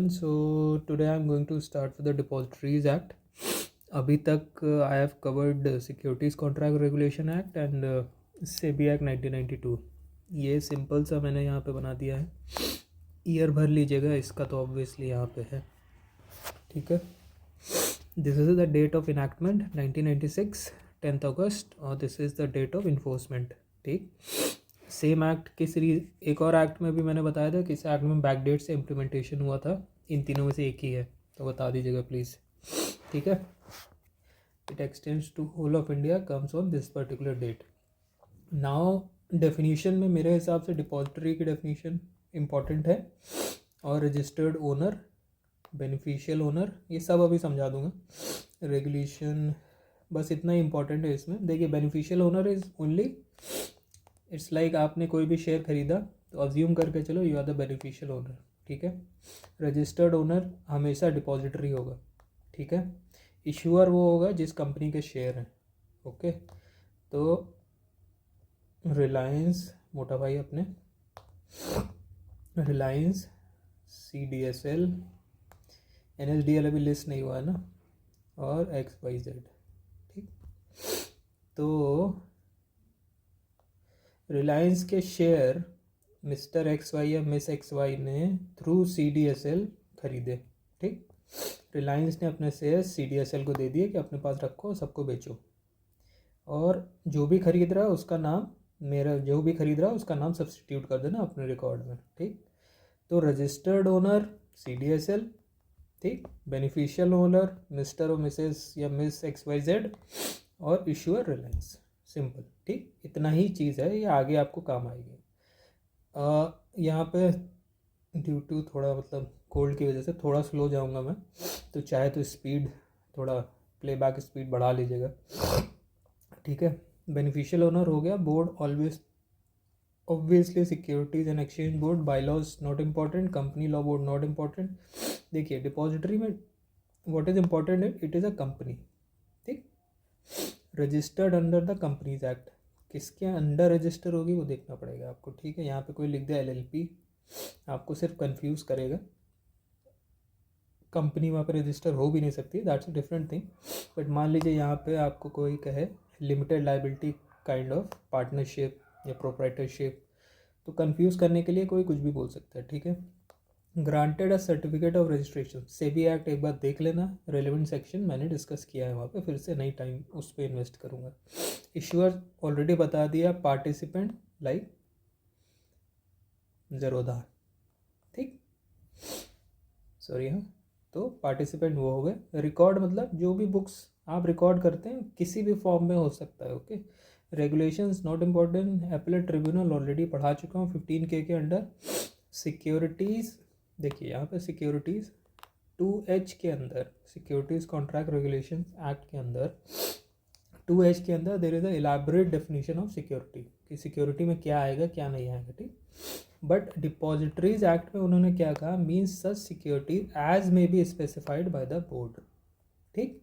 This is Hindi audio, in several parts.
everyone. So today I'm going to start with the Depositories Act. अभी तक I have covered Securities Contract Regulation Act and SEBI Act 1992. ये सिंपल सा मैंने यहाँ पे बना दिया है. ईयर भर लीजिएगा, इसका तो ऑब्वियसली यहाँ पे है. ठीक है. This is the date of enactment 1996 10th अगस्त और this is the date of enforcement. ठीक. सेम एक्ट की सीरीज एक और एक्ट में भी मैंने बताया था कि इस एक्ट में बैक डेट से इम्प्लीमेंटेशन हुआ था. इन तीनों में से एक ही है, तो बता दीजिएगा प्लीज़. ठीक है. It extends to whole of India, comes on this particular date. Now definition में मेरे हिसाब से डिपॉजिटरी की डेफिनीशन इम्पॉर्टेंट है और रजिस्टर्ड ओनर, बेनिफिशियल ओनर, ये सब अभी समझा दूंगा. रेगुलेशन बस इतना ही इम्पॉर्टेंट है इसमें. देखिए, beneficial owner is only, it's like आपने कोई भी शेयर खरीदा तो अज्यूम करके चलो you are the beneficial owner. ठीक है. रजिस्टर्ड ओनर हमेशा डिपॉजिटरी होगा. ठीक है. इशूअर वो होगा जिस कंपनी के शेयर हैं. ओके. तो रिलायंस, मोटा भाई अपने रिलायंस, CDSL, NSDL अभी लिस्ट नहीं हुआ है ना, और XYZ. ठीक. तो रिलायंस के शेयर मिस्टर XY या मिस XY ने थ्रू CDSL खरीदे. ठीक. रिलायंस ने अपने शेयर CDSL को दे दिए कि अपने पास रखो, सबको बेचो. और जो भी खरीद रहा है उसका नाम, मेरा जो भी खरीद रहा है उसका नाम सब्सटीट्यूट कर देना अपने रिकॉर्ड में. ठीक. तो रजिस्टर्ड ओनर CDSL. ठीक. बेनिफिशियल ओनर मिस्टर और मिसेस या मिस XYZ और इशूअर रिलायंस. सिंपल. ठीक. इतना ही चीज़ है, ये आगे आपको काम आएगी. यहाँ पे ड्यू टू थोड़ा मतलब कोल्ड की वजह से थोड़ा स्लो जाऊँगा मैं, तो चाहे तो स्पीड थोड़ा प्लेबैक स्पीड बढ़ा लीजिएगा. ठीक है. बेनिफिशियल ओनर हो गया. Board always obviously securities and exchange board, bylaws not important, company law board not important. देखिए, डिपॉजिटरी में व्हाट इज़ इम्पॉर्टेंट है, इट इज़ अ कंपनी. ठीक. Registered under the companies act. किसके अंडर रजिस्टर होगी वो देखना पड़ेगा आपको. ठीक है. यहाँ पे कोई लिख दिया LLP, आपको सिर्फ कंफ्यूज करेगा. कंपनी वहाँ पे रजिस्टर हो भी नहीं सकती, that's a different thing. But मान लीजिए यहाँ पे आपको कोई कहे limited liability kind of partnership या प्रोप्राइटरशिप, तो कंफ्यूज करने के लिए कोई कुछ भी बोल सकता है. ठीक है. Granted a certificate of registration. SEBI act एक बार देख लेना, रेलिवेंट सेक्शन मैंने डिस्कस किया है वहाँ पे, फिर से नई टाइम उस पर इन्वेस्ट करूँगा. इश्यूअर ऑलरेडी बता दिया. Participant like Zerodha. ठीक. सॉरी. हाँ, तो पार्टिसिपेंट वो हो गए. रिकॉर्ड मतलब जो भी बुक्स आप रिकॉर्ड करते हैं किसी भी फॉर्म में हो सकता है. Okay. Regulations not important. Appellate tribunal already पढ़ा चुका हूँ 15K के अंडर. सिक्योरिटीज़, देखिए यहाँ पे सिक्योरिटीज़ 2H के अंदर, सिक्योरिटीज़ कॉन्ट्रैक्ट रेगुलेशन एक्ट के अंदर 2H के अंदर there is a elaborate definition of security, कि सिक्योरिटी में क्या आएगा क्या नहीं आएगा. ठीक. बट डिपॉजिटरीज एक्ट में उन्होंने क्या कहा, means such security as may be specified by the board. ठीक.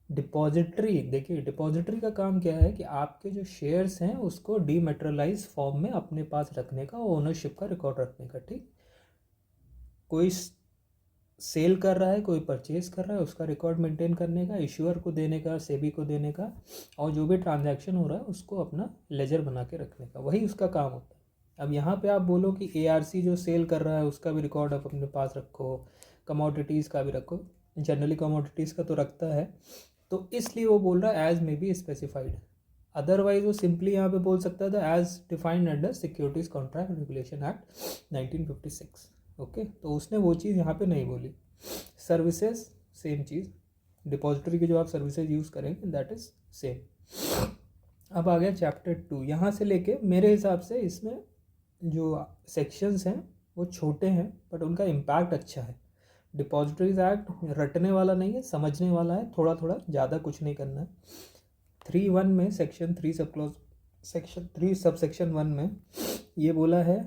डिपॉजिटरी, देखिए डिपॉजिटरी का काम क्या है कि आपके जो शेयर्स हैं उसको डीमेटेरियलाइज फॉर्म में अपने पास रखने का, ओनरशिप का रिकॉर्ड रखने का. ठीक. कोई सेल कर रहा है, कोई परचेज कर रहा है, उसका रिकॉर्ड मेंटेन करने का, इश्यूअर को देने का, सेबी को देने का, और जो भी ट्रांजैक्शन हो रहा है उसको अपना लेजर बना के रखने का, वही उसका काम होता है. अब यहाँ पे आप बोलो कि ARC जो सेल कर रहा है उसका भी रिकॉर्ड आप अपने पास रखो, कमोडिटीज़ का भी रखो. जनरली कमोडिटीज़ का तो रखता है, तो इसलिए वो बोल रहा है as may be specified. Otherwise वो सिंपली यहाँ पे बोल सकता था as defined under securities contract regulation act 1956. Okay. तो उसने वो चीज़ यहाँ पे नहीं बोली. सर्विसेज सेम चीज़, डिपॉजिटरी की जो आप सर्विसेज यूज़ करेंगे दैट इज़ सेम. अब आ गया चैप्टर 2. यहाँ से लेके मेरे हिसाब से इसमें जो सेक्शंस हैं वो छोटे हैं बट उनका इम्पैक्ट अच्छा है. डिपॉजिटरीज एक्ट रटने वाला नहीं है, समझने वाला है. थोड़ा थोड़ा, ज़्यादा कुछ नहीं करना है. 3(1) में section 3 sub clause, section 3 sub section 1 में ये बोला है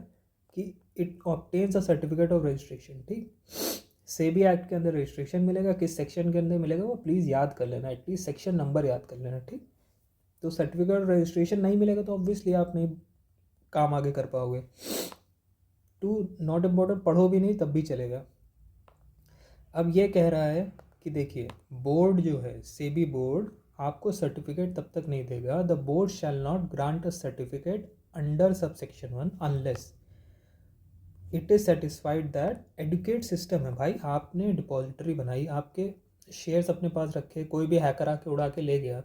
कि it obtains a certificate of registration. ठीक. सेबी एक्ट के अंदर रजिस्ट्रेशन मिलेगा, किस सेक्शन के अंदर मिलेगा वो प्लीज़ याद कर लेना, एटलीस्ट सेक्शन नंबर याद कर लेना. ठीक. तो सर्टिफिकेट ऑफ रजिस्ट्रेशन नहीं मिलेगा तो ऑब्वियसली आप नहीं काम आगे कर पाओगे. टू नॉट इम्पोर्टेंट, पढ़ो भी नहीं तब भी चलेगा। अब ये कह रहा है कि देखिए बोर्ड जो है, सेबी बोर्ड आपको सर्टिफिकेट तब तक नहीं देगा, the board shall not grant a certificate under subsection 1 unless it is satisfied that adequate system है। भाई आपने डिपॉजिटरी बनाई, आपके शेयर्स अपने पास रखे, कोई भी हैकर आके उड़ा के ले गया।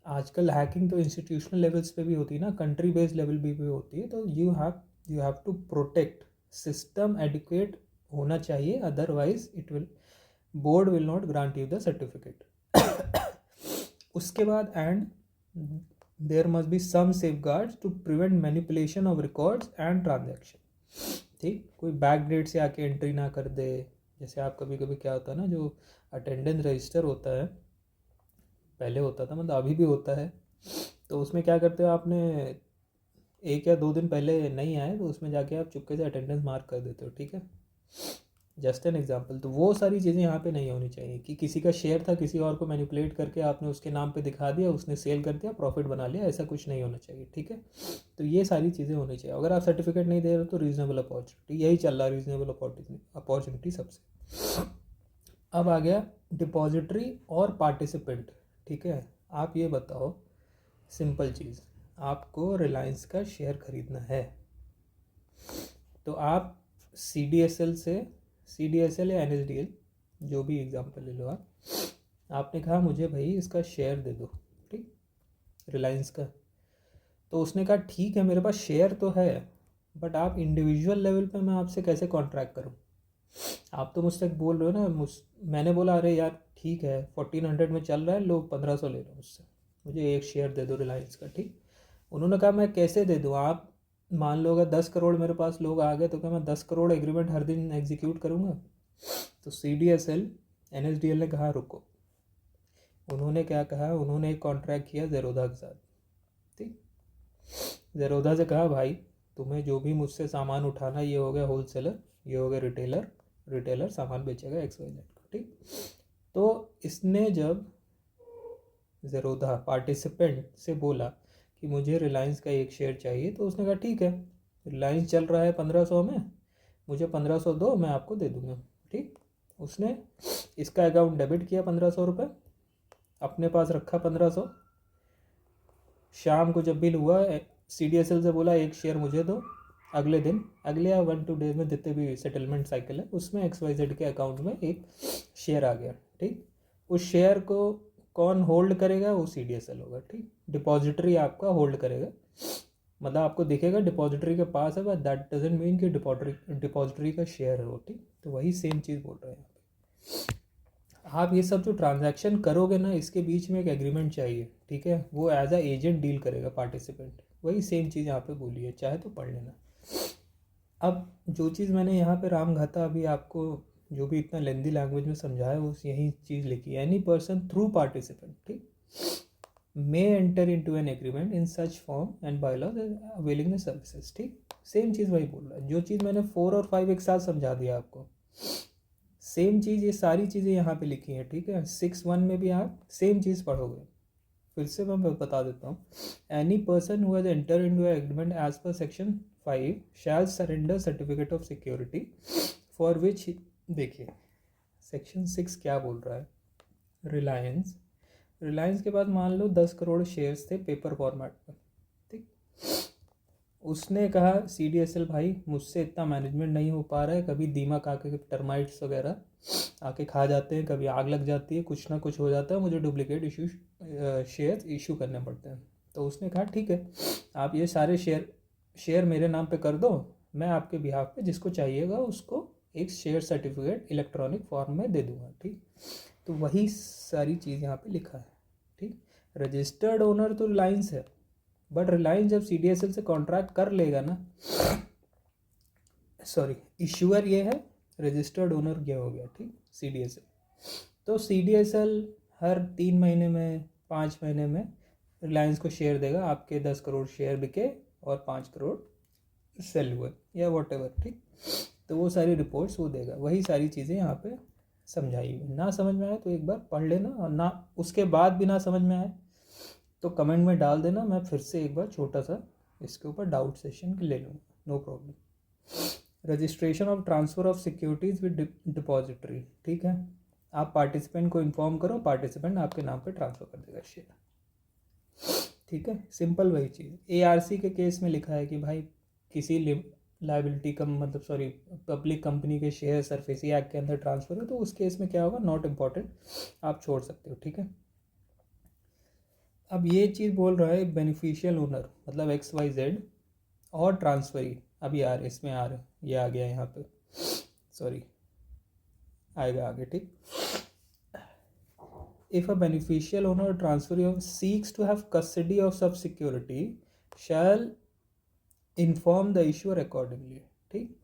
आजकल हैकिंग तो इंस्टीट्यूशनल लेवल्स पे भी होती है ना, कंट्री बेस्ड लेवल भी होती है। तो you have to protect system, adequate होना चाहिए, otherwise it will board will not grant you the certificate. उसके बाद and there must be some safeguards to prevent manipulation of records and transaction. ठीक, कोई बैक डेट से आके एंट्री ना कर दे। जैसे आप कभी कभी क्या होता है ना, जो अटेंडेंस रजिस्टर होता है, पहले होता था, मतलब अभी भी होता है, तो उसमें क्या करते हो, आपने 1 या 2 दिन पहले नहीं आए तो उसमें जाके आप चुपके से अटेंडेंस मार्क कर देते हो। ठीक है, जस्ट एन एग्जांपल। तो वो सारी चीज़ें यहाँ पे नहीं होनी चाहिए कि किसी का शेयर था, किसी और को मैनिपुलेट करके आपने उसके नाम पे दिखा दिया, उसने सेल कर दिया, प्रॉफिट बना लिया, ऐसा कुछ नहीं होना चाहिए। ठीक है, तो ये सारी चीज़ें होनी चाहिए। अगर आप सर्टिफिकेट नहीं दे रहे हो तो रीजनेबल अपॉर्चुनिटी, यही चल रहा है, रीजनेबल अपॉर्चुनिटी सबसे। अब आ गया डिपॉजिटरी और पार्टिसिपेंट। ठीक है, आप ये बताओ, सिंपल चीज़, आपको रिलायंस का शेयर खरीदना है तो आप CDSL या NSDL, जो भी एग्जांपल ले लो आप, आपने कहा मुझे भाई इसका शेयर दे दो, ठीक, रिलायंस का। तो उसने कहा ठीक है मेरे पास शेयर तो है, बट आप इंडिविजुअल लेवल पे मैं आपसे कैसे कॉन्ट्रैक्ट करूँ। आप तो मुझसे बोल रहे हो ना, मैंने बोला अरे यार ठीक है 1400 में चल रहा है, लो 1500 ले लो मुझसे, मुझे एक शेयर दे दो रिलायंस का। ठीक, उन्होंने कहा मैं कैसे दे दूँ, आप मान लो अगर 10 करोड़ मेरे पास लोग आ गए तो क्या मैं 10 करोड़ एग्रीमेंट हर दिन एग्जीक्यूट करूँगा। तो CDSL NSDL ने कहा रुको, उन्होंने क्या कहा, उन्होंने एक कॉन्ट्रैक्ट किया ज़ेरोधा के साथ। ठीक, ज़ेरोधा से कहा भाई तुम्हें जो भी मुझसे सामान उठाना, ये हो गया होलसेलर, ये हो गया रिटेलर सामान बेचेगा XYZ को। ठीक, तो इसने जब ज़ेरोधा पार्टिसिपेंट से बोला कि मुझे रिलायंस का एक शेयर चाहिए, तो उसने कहा ठीक है, रिलायंस चल रहा है 1500 में, मुझे 1500 दो, मैं आपको दे दूँगा। ठीक, उसने इसका अकाउंट डेबिट किया 1500 रुपये, अपने पास रखा 1500। शाम को जब बिल हुआ, CDSL से बोला एक शेयर मुझे दो। अगले दिन, अगले या 1-2 डेज में जितने भी सेटलमेंट साइकिल है उसमें XYZ के अकाउंट में एक शेयर आ गया। ठीक, उस शेयर को कौन होल्ड करेगा, वो CDSL होगा। ठीक, डिपॉजिटरी आपका होल्ड करेगा, मतलब आपको दिखेगा डिपॉजिटरी के पास है, बट दैट डजेंट मीन कि डिपॉजिटरी का शेयर है वो। ठीक, तो वही सेम चीज़ बोल रहे हैं यहाँ पे। आप ये सब जो ट्रांजैक्शन करोगे ना, इसके बीच में एक एग्रीमेंट चाहिए। ठीक है, वो एज अ एजेंट डील करेगा पार्टिसिपेंट, वही सेम चीज़ यहाँ पे बोली है, चाहे तो पढ़ लेना। अब जो चीज़ मैंने यहाँ पे रामघाता अभी आपको जो भी इतना लेंदी लैंग्वेज में समझाया, वो यही चीज़ लिखी है, एनी पर्सन थ्रू पार्टिसिपेंट, ठीक, may enter into an agreement in such form and bylaws availing the services. ठीक, सेम चीज़ वही बोल रहा है, जो चीज़ मैंने 4 और 5 एक साथ समझा दिया आपको, सेम चीज़ ये सारी चीज़ें यहाँ पे लिखी हैं। ठीक है, 6(1) में भी आप सेम चीज़ पढ़ोगे। फिर से मैं बता देता हूँ, any person who has enter into agreement as per section 5 shall surrender certificate of security for which, देखिए सेक्शन 6 क्या बोल रहा है, रिलायंस के पास मान लो 10 करोड़ शेयर्स थे पेपर फॉर्मेट में। ठीक, उसने कहा CDSL भाई मुझसे इतना मैनेजमेंट नहीं हो पा रहा है, कभी दीमक आके, टर्माइट्स वगैरह आके खा जाते हैं, कभी आग लग जाती है, कुछ ना कुछ हो जाता है, मुझे डुप्लीकेट शेयर इशू करने पड़ते हैं। तो उसने कहा ठीक है, आप ये सारे शेयर मेरे नाम पे कर दो, मैं आपके बिहाफ पे जिसको चाहिएगा उसको एक शेयर सर्टिफिकेट इलेक्ट्रॉनिक फॉर्म में दे दूंगा। ठीक, तो वही सारी चीज़ यहाँ पे लिखा है। ठीक, रजिस्टर्ड ओनर तो रिलायंस है, बट रिलायंस जब CDSL से कॉन्ट्रैक्ट कर लेगा ना, सॉरी इशूअर ये है, रजिस्टर्ड ओनर क्या हो गया। ठीक, CDSL, तो CDSL हर 3 महीने में, 5 महीने में रिलायंस को शेयर देगा, आपके 10 करोड़ शेयर बिके और 5 करोड़ सेल हुए या वॉट एवर। ठीक, तो वो सारी रिपोर्ट्स वो देगा, वही सारी चीज़ें यहाँ पे समझाई हुई। ना समझ में आए तो एक बार पढ़ लेना, और ना उसके बाद भी ना समझ में आए तो कमेंट में डाल देना, मैं फिर से एक बार छोटा सा इसके ऊपर डाउट सेशन ले लूँगा, no problem. Registration of transfer of securities with depository, ठीक है। आप पार्टिसिपेंट को इन्फॉर्म करो, पार्टिसिपेंट आपके नाम पे ट्रांसफ़र कर देगा शेयर, ठीक है। सिंपल वही चीज़। एआरसी के केस में लिखा है कि भाई किसी लाइबिलिटी का मतलब सॉरी पब्लिक कंपनी के शेयर सरफेसी एक्ट के अंदर ट्रांसफ़र हो, तो उस केस में क्या होगा, नॉट इम्पॉर्टेंट, आप छोड़ सकते हो, ठीक है। अब ये चीज़ बोल रहा है बेनिफिशियल ओनर मतलब XYZ और ट्रांसफरी, अब यार इसमें यार ये आ गया यहाँ पे, सॉरी आएगा आगे, ठीक। If a beneficial owner or transferee seeks to have custody of such security shall inform the issuer accordingly, ठीक।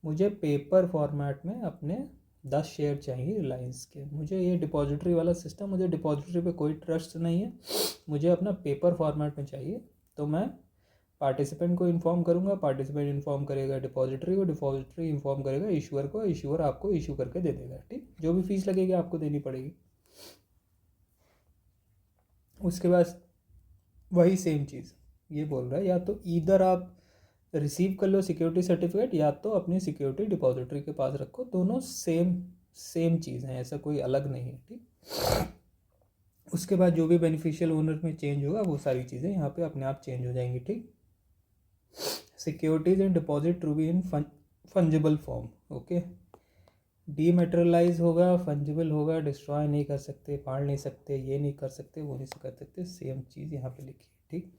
मुझे पेपर फॉर्मेट में अपने 10 शेयर चाहिए रिलायंस के, मुझे ये डिपॉजिटरी वाला सिस्टम, मुझे डिपॉजिटरी पे कोई ट्रस्ट नहीं है, मुझे अपना पेपर फॉर्मेट में चाहिए। तो मैं पार्टिसिपेंट को इन्फॉर्म करूँगा, पार्टिसिपेंट इन्फॉर्म करेगा डिपॉजिटरी को, डिपॉजिटरी इन्फॉर्म करेगा इशूअर को, इशूअर आपको इशू करके दे देगा, ठीक। जो भी फीस लगेगी आपको देनी पड़ेगी। उसके बाद वही सेम चीज़ ये बोल रहा है, या तो इधर आप रिसीव कर लो सिक्योरिटी सर्टिफिकेट या तो अपनी सिक्योरिटी डिपॉजिटरी के पास रखो, दोनों सेम चीज़ हैं, ऐसा कोई अलग नहीं है, ठीक। उसके बाद जो भी बेनिफिशियल ओनर में चेंज होगा वो सारी चीज़ें यहाँ पे अपने आप चेंज हो जाएंगी, ठीक। Securities and deposit to be in fungible form, okay. Dematerialise होगा, फंजिबल होगा, डिस्ट्रॉय नहीं कर सकते, फाड़ नहीं सकते, ये नहीं कर सकते, वो नहीं कर सकते, सेम चीज़ यहाँ पे लिखी है, ठीक।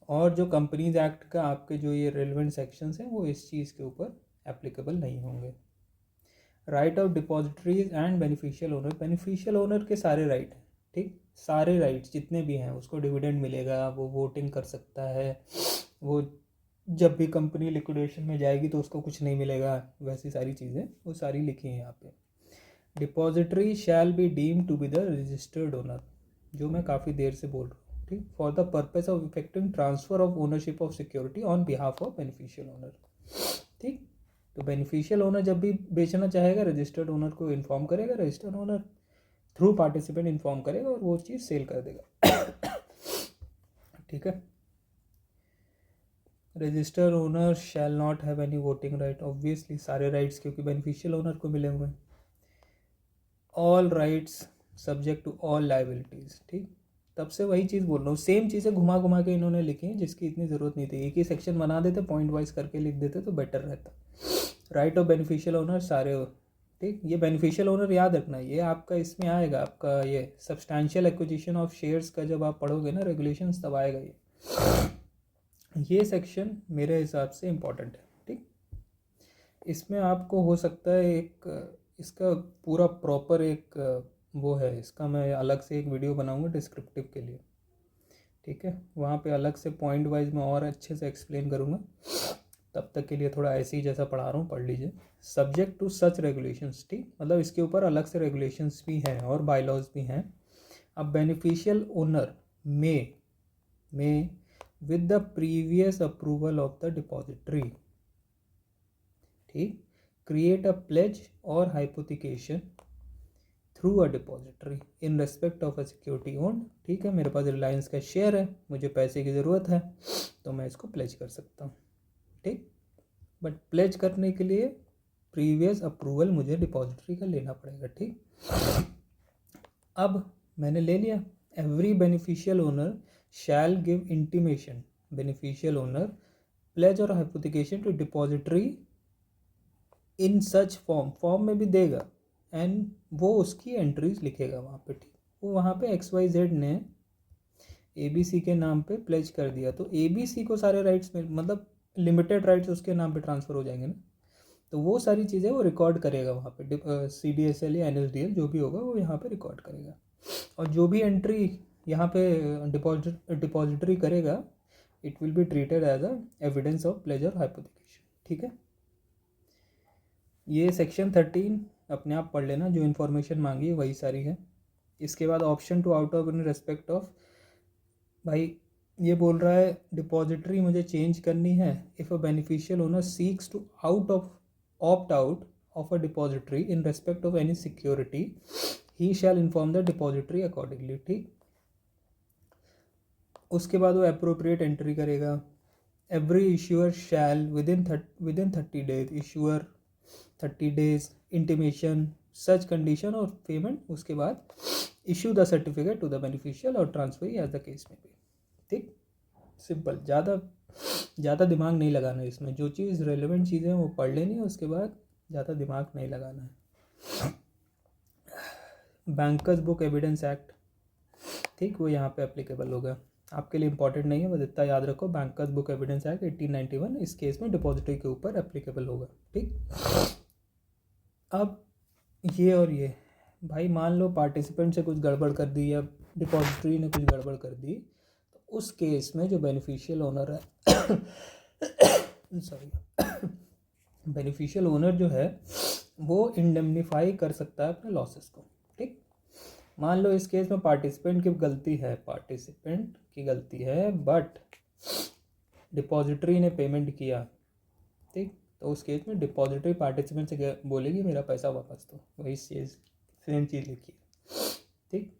और जो कंपनीज एक्ट का आपके जो ये रेलिवेंट सेक्शंस हैं वो इस चीज़ के ऊपर एप्लीकेबल नहीं होंगे। Right of depositories and beneficial owner, beneficial owner के सारे राइट हैं, ठीक। सारे राइट्स जितने भी हैं, उसको डिविडेंड मिलेगा, वो वोटिंग कर सकता है, वो जब भी कंपनी लिक्विडेशन में जाएगी तो उसको कुछ नहीं मिलेगा, वैसी सारी चीज़ें वो सारी लिखी हैं यहाँ पे। Depository shall be deem to be the registered owner, जो मैं काफ़ी देर से बोल रहा हूँ, ठीक। For the purpose of effecting transfer of ownership of security on behalf of beneficial owner, ठीक। तो बेनिफिशियल ओनर जब भी बेचना चाहेगा रजिस्टर्ड ओनर को इन्फॉर्म करेगा, registered owner through participant inform करेगा और वो चीज़ सेल कर देगा, ठीक है। Registered owner shall not have any voting right, obviously सारे राइट्स क्योंकि बेनिफिशियल ओनर को मिले हुए हैं। All rights subject to all liabilities, ठीक। तब से वही चीज़ बोल रहा हूँ, सेम चीज़ें घुमा घुमा के इन्होंने लिखी हैं जिसकी इतनी ज़रूरत नहीं थी, एक ही सेक्शन बना देते, पॉइंट वाइज करके लिख देते तो बेटर रहता। राइट ऑफ बेनिफिशियल ओनर सारे, ठीक। ये बेनिफिशियल ओनर याद रखना, ये आपका इसमें आएगा, आपका ये सब्सटैंशियल एक्विजिशन ऑफ शेयर्स का जब आप पढ़ोगे ना रेगुलेशंस तब आएगा ये सेक्शन मेरे हिसाब से इम्पॉर्टेंट है, ठीक। इसमें आपको हो सकता है एक इसका पूरा प्रॉपर एक वो है, इसका मैं अलग से एक वीडियो बनाऊंगा डिस्क्रिप्टिव के लिए, ठीक है। वहाँ पे अलग से पॉइंट वाइज मैं और अच्छे से एक्सप्लेन करूँगा। तब तक के लिए थोड़ा ऐसे ही जैसा पढ़ा रहा हूँ पढ़ लीजिए। सब्जेक्ट टू सच रेगुलेशंस, ठीक, मतलब इसके ऊपर अलग से रेगुलेशंस भी हैं और बायलॉज भी हैं। अब बेनिफिशियल ओनर में with the previous approval of the depository, ठीक, create a pledge or hypothecation through a depository in respect of a security owned, ठीक है। मेरे पास रिलायंस का शेयर है, मुझे पैसे की ज़रूरत है तो मैं इसको प्लेज कर सकता हूँ, ठीक। बट प्लेज करने के लिए प्रीवियस अप्रूवल मुझे डिपॉजिटरी का लेना पड़ेगा, ठीक। अब मैंने ले लिया, every beneficial owner shall give intimation, beneficial owner pledge और hypothecation to depository in such form में भी देगा, एंड वो उसकी एंट्रीज लिखेगा वहाँ पे, ठीक। वो वहाँ पे XYZ ने ABC के नाम पे प्लेज कर दिया तो ABC को सारे राइट्स में मतलब लिमिटेड राइट्स उसके नाम पे ट्रांसफ़र हो जाएंगे ना, तो वो सारी चीज़ें वो रिकॉर्ड करेगा वहाँ पे, CDSL या NSDL जो भी होगा वो यहाँ पे रिकॉर्ड करेगा, और जो भी एंट्री यहाँ पे डिपॉजिटरी करेगा it will be treated as a evidence of pledge और हाइपोथिकेशन, ठीक है। ये सेक्शन 13 अपने आप पढ़ लेना, जो इन्फॉर्मेशन मांगी है वही सारी है। इसके बाद option to out of in respect of, भाई ये बोल रहा है डिपॉजिटरी मुझे चेंज करनी है, if a beneficial owner seeks to opt out of a depository in respect of any security he shall inform the depository accordingly, ठीक। उसके बाद वो अप्रोप्रिएट एंट्री करेगा, every issuer shall within 30 days issuer 30 days intimation such condition of payment, उसके बाद issue the certificate to the beneficial और transferee as the case may be। ठीक, सिंपल, ज़्यादा दिमाग नहीं लगाना है इसमें। जो चीज़ रेलेवेंट चीज़ें वो पढ़ लेनी है, उसके बाद ज़्यादा दिमाग नहीं लगाना है। बैंकर्स बुक एविडेंस एक्ट, ठीक, वो यहाँ पे एप्लीकेबल होगा। आपके लिए इंपॉर्टेंट नहीं है, बस इतना याद रखो, बैंकर्स बुक एविडेंस एक्ट 1891 इस केस में डिपॉजिटरी के ऊपर एप्लीकेबल होगा। ठीक, अब ये और ये भाई, मान लो पार्टिसिपेंट से कुछ गड़बड़ कर दी या डिपॉजिटरी ने कुछ गड़बड़ कर दी, तो उस केस में जो बेनिफिशियल ओनर है सॉरी बेनिफिशियल ओनर जो है वो इंडेमनीफाई कर सकता है अपने लॉसेस को। ठीक, मान लो इस केस में पार्टिसिपेंट की गलती है बट डिपॉजिटरी ने पेमेंट किया। ठीक, तो उस केस में डिपॉजिटरी पार्टिसिपेंट से बोलेगी मेरा पैसा वापस दो, वही सेम चीज़ लिखी है। ठीक,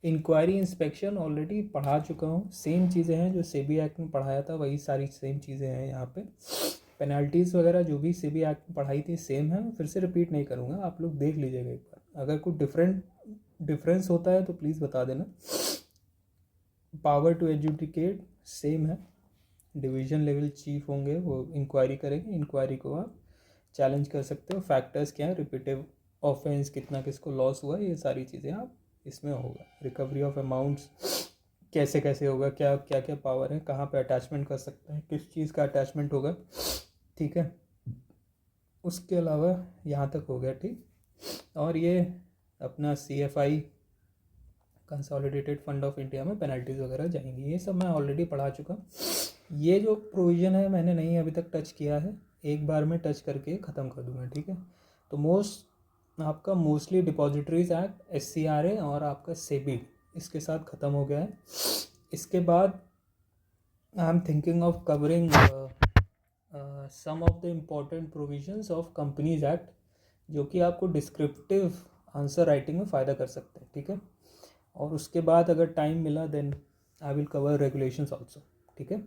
इंक्वायरी इंस्पेक्शन ऑलरेडी पढ़ा चुका हूँ, सेम चीज़ें हैं जो सेबी एक्ट में पढ़ाया था, वही सारी सेम चीज़ें हैं यहाँ पे। पेनल्टीज़ वगैरह जो भी सेबी एक्ट में पढ़ाई थी सेम है, फिर से रिपीट नहीं करूँगा, आप लोग देख लीजिएगा एक बार। अगर कुछ डिफरेंस होता है तो प्लीज़ बता देना। पावर टू एजुडिकेट सेम है, डिवीज़न लेवल चीफ होंगे, वो इंक्वायरी करेंगे, इंक्वायरी को आप चैलेंज कर सकते हो। फैक्टर्स क्या है, रिपीटिव ऑफेंस, कितना किसको लॉस हुआ, ये सारी चीज़ें आप इसमें होगा। रिकवरी ऑफ अमाउंट्स कैसे कैसे होगा, क्या क्या पावर है, कहाँ पे अटैचमेंट कर सकते हैं, किस चीज़ का अटैचमेंट होगा। ठीक है, उसके अलावा यहाँ तक हो गया। ठीक, और ये अपना CFI consolidated fund of India में पेनल्टीज़ वगैरह जाएंगी, ये सब मैं ऑलरेडी पढ़ा चुका। ये जो प्रोविज़न है मैंने नहीं अभी तक टच किया है, एक बार में टच करके ख़त्म कर दूँगा। ठीक है, तो आपका मोस्टली डिपॉजिटरीज एक्ट, SCRA और आपका सेबी इसके साथ ख़त्म हो गया है। इसके बाद I am thinking of covering some of the important provisions of companies act, जो कि आपको डिस्क्रिप्टिव आंसर राइटिंग में फ़ायदा कर सकते हैं। ठीक है, और उसके बाद अगर टाइम मिला then I will cover regulations also. ठीक है,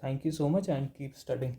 thank you so much and keep studying.